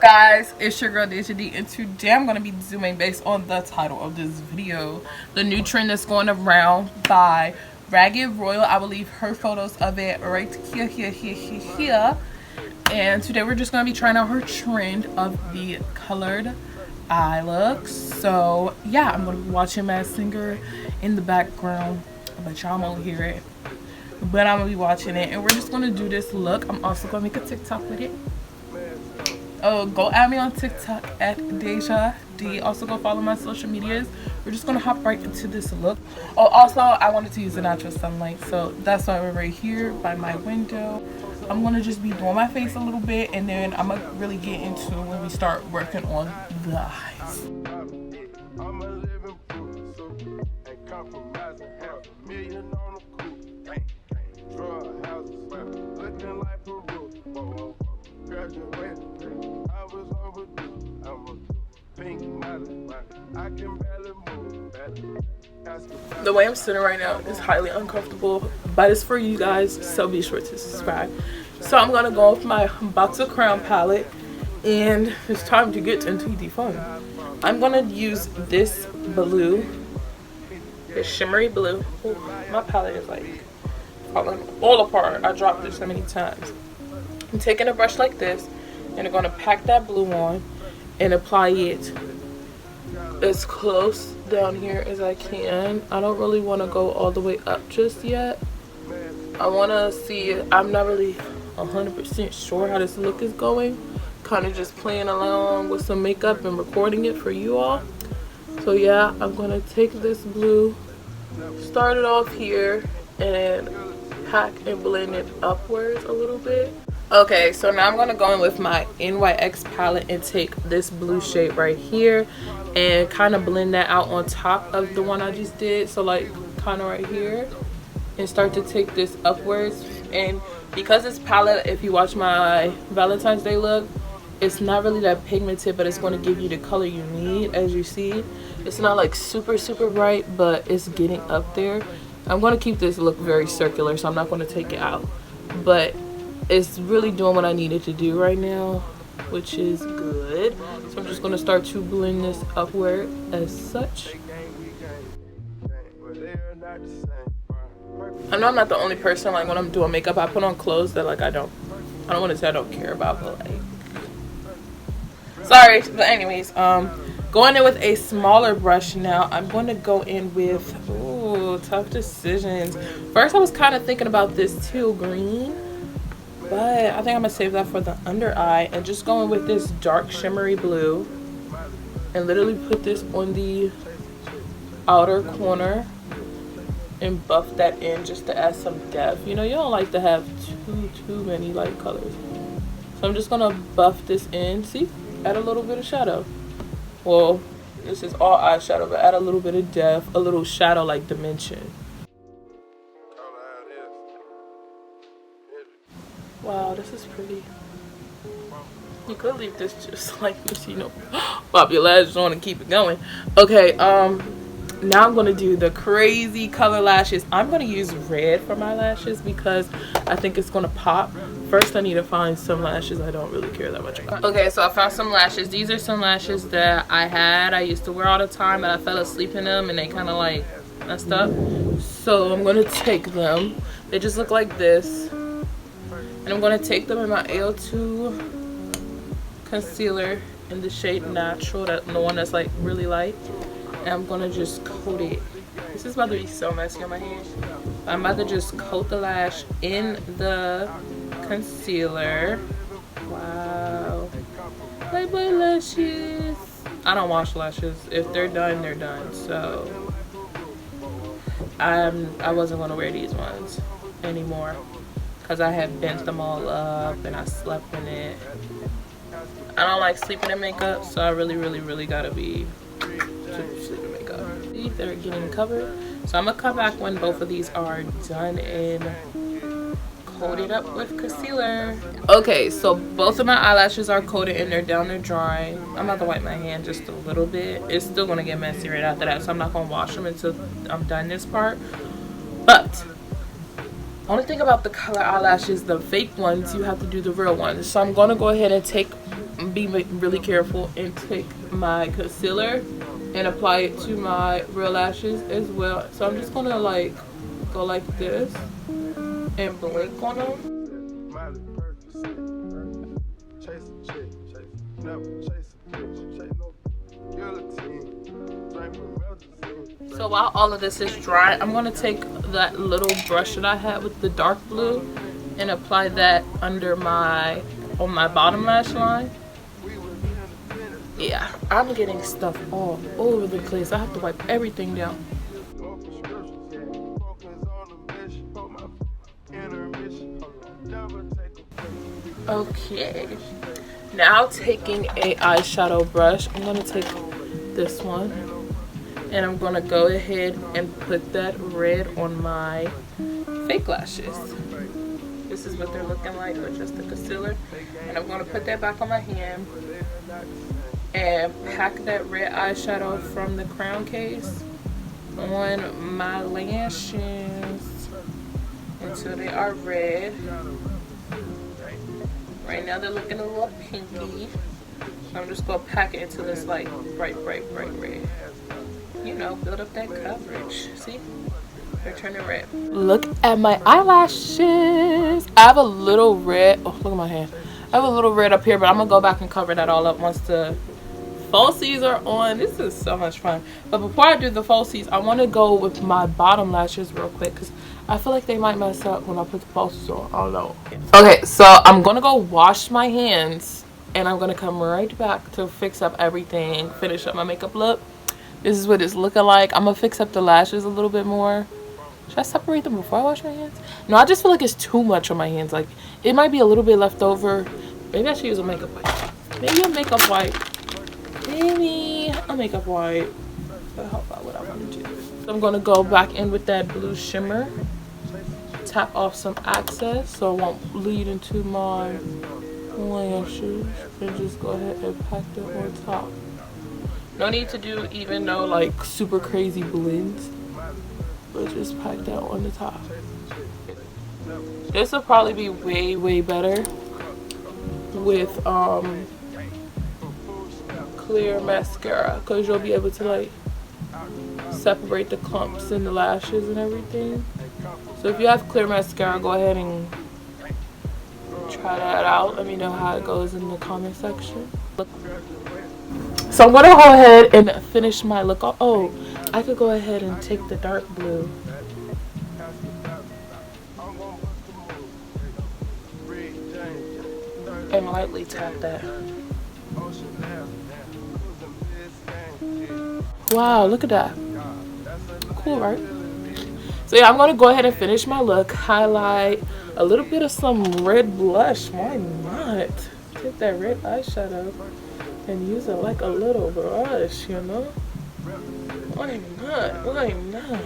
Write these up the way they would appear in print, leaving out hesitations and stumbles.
up, guys? It's your girl Deja D, and today I'm going to be zooming based on the title of this video, the new trend that's going around by Raggedy Royal. I will leave her photos of it right here. And today we're just going to be trying out her trend of the colored eye looks. So yeah, I'm going to be watching Masked Singer in the background, but y'all won't hear it, but I'm going to be watching it, and we're just going to do this look. I'm also going to make a TikTok with it. Oh, go add me on TikTok at Deja D. Also go follow my social medias. We're just gonna hop right into this look. Oh, also I wanted to use the natural sunlight, so that's why we're right here by my window. I'm gonna just be doing my face a little bit, and then I'm gonna really get into when we start working on the eyes. The way I'm sitting right now is highly uncomfortable, but it's for you guys, so be sure to subscribe. So I'm gonna go with my Box of Crown palette, and it's time to get into the fun. I'm gonna use this blue, this shimmery blue. Ooh, my palette is like falling all apart. I dropped this so many times. I'm taking a brush like this, and I'm gonna pack that blue on and apply it as close down here as I can. I don't really want to go all the way up just yet. I want to see, I'm not really 100% sure how this look is going. Kind of just playing along with some makeup and recording it for you all. So yeah, I'm going to take this blue, start it off here, and pack and blend it upwards a little bit. Okay, so now I'm going to go in with my NYX palette and take this blue shade right here and kind of blend that out on top of the one I just did. So like kind of right here, and start to take this upwards. And because this palette, if you watch my Valentine's Day look, it's not really that pigmented, but it's going to give you the color you need. As you see, it's not like super bright, but it's getting up there. I'm going to keep this look very circular, so I'm not going to take it out, but it's really doing what I needed to do right now, which is good. So I'm just going to start to blend this upward as such. I know I'm not the only person, like when I'm doing makeup, I put on clothes that like I don't want to say I don't care about, but like, sorry. But anyways, going in with a smaller brush now. I'm going to go in with, ooh, tough decisions. First I was kind of thinking about this teal green, but I think I'm going to save that for the under eye, and just going with this dark shimmery blue and literally put this on the outer corner and buff that in just to add some depth. You know, you don't like to have too many light colors. So I'm just going to buff this in. See? Add a little bit of shadow. Well, this is all eyeshadow, but add a little bit of depth, a little shadow like dimension. Wow, this is pretty. You could leave this just like this, you know, pop your lashes on and keep it going. Okay, now I'm going to do the crazy color lashes. I'm going to use red for my lashes because I think it's going to pop. First, I need to find some lashes I don't really care that much about. Okay, so I found some lashes. These are some lashes that I used to wear all the time, but I fell asleep in them and they kind of like messed up. So I'm going to take them. They just look like this. And I'm going to take them in my AO2 concealer in the shade Natural, the one that's like really light. And I'm going to just coat it. This is about to be so messy on my hand. I'm about to just coat the lash in the concealer. Wow. Like my lashes. I don't wash lashes. If they're done, they're done. So I wasn't going to wear these ones anymore, because I had bent them all up and I slept in it. I don't like sleeping in makeup, so I really gotta be sleeping makeup. See, they're getting covered. So I'm gonna come back when both of these are done and coat it up with concealer. Okay, so both of my eyelashes are coated and they're down, they're drying. I'm about to wipe my hand just a little bit. It's still gonna get messy right after that, so I'm not gonna wash them until I'm done this part. But only thing about the color eyelashes, the fake ones, you have to do the real ones. So I'm gonna go ahead and take be really careful and take my concealer and apply it to my real lashes as well. So I'm just gonna like go like this and blink on them. So while all of this is dry, I'm gonna take that little brush that I had with the dark blue and apply that under my on my bottom lash line. Yeah, I'm getting stuff all over the place. I have to wipe everything down. Okay, now taking a eyeshadow brush, I'm gonna take this one and I'm gonna go ahead and put that red on my fake lashes. This is what they're looking like with just the concealer, and I'm gonna put that back on my hand and pack that red eyeshadow from the crown case on my lashes until they are red. Right now they're looking a little pinky. I'm just gonna pack it into this like bright red. You know, build up that coverage. See? They're turning red. Look at my eyelashes. I have a little red. Oh, look at my hand. I have a little red up here, but I'm gonna go back and cover that all up once the falsies are on. This is so much fun. But before I do the falsies, I want to go with my bottom lashes real quick because I feel like they might mess up when I put the falsies on. I don't know. Okay, so I'm gonna go wash my hands and I'm gonna come right back to fix up everything, finish up my makeup look. This is what it's looking like. I'm gonna fix up the lashes a little bit more. Should I separate them before I wash my hands? No, I just feel like it's too much on my hands. Like, it might be a little bit left over. Maybe I should use a makeup wipe. Maybe a makeup wipe. Maybe a makeup wipe. That'll help out what I want to do. So I'm going to go back in with that blue shimmer. Tap off some excess so it won't bleed into my lashes. And just go ahead and pack them on top. No need to do even no like super crazy blends. But just pack that on the top. This will probably be way better with clear mascara because you'll be able to like separate the clumps in the lashes and everything. So if you have clear mascara, go ahead and try that out. Let me know how it goes in the comment section. So I'm gonna go ahead and finish my look. Oh, I could go ahead and take the dark blue and lightly tap that. Wow, look at that. Cool, right? So yeah, I'm gonna go ahead and finish my look. Highlight a little bit of some red blush. Why not? Take that red eyeshadow and use it like a little brush, you know? Why not? Why not?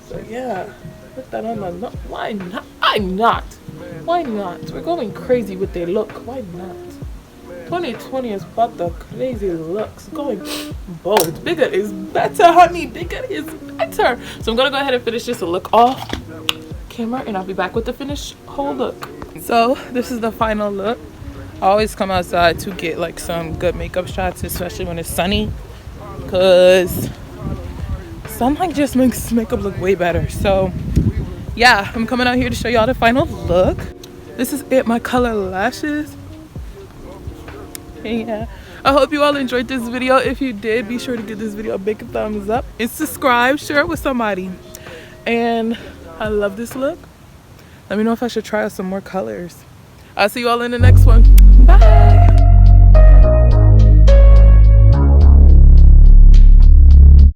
So yeah, put that on the nose. Why not? Why not? Why not? We're going crazy with the look. Why not? 2020 is about the crazy looks. Going bold. Bigger is better, honey. Bigger is better. So I'm gonna go ahead and finish this look off camera, and I'll be back with the finished whole look. So this is the final look. I always come outside to get like some good makeup shots, especially when it's sunny, because sunlight just makes makeup look way better. So yeah, I'm coming out here to show y'all the final look. This is it, my color lashes. Yeah, I hope you all enjoyed this video. If you did, be sure to give this video a big thumbs up and subscribe, share it with somebody. And I love this look. Let me know if I should try out some more colors. I'll see you all in the next one. Bye.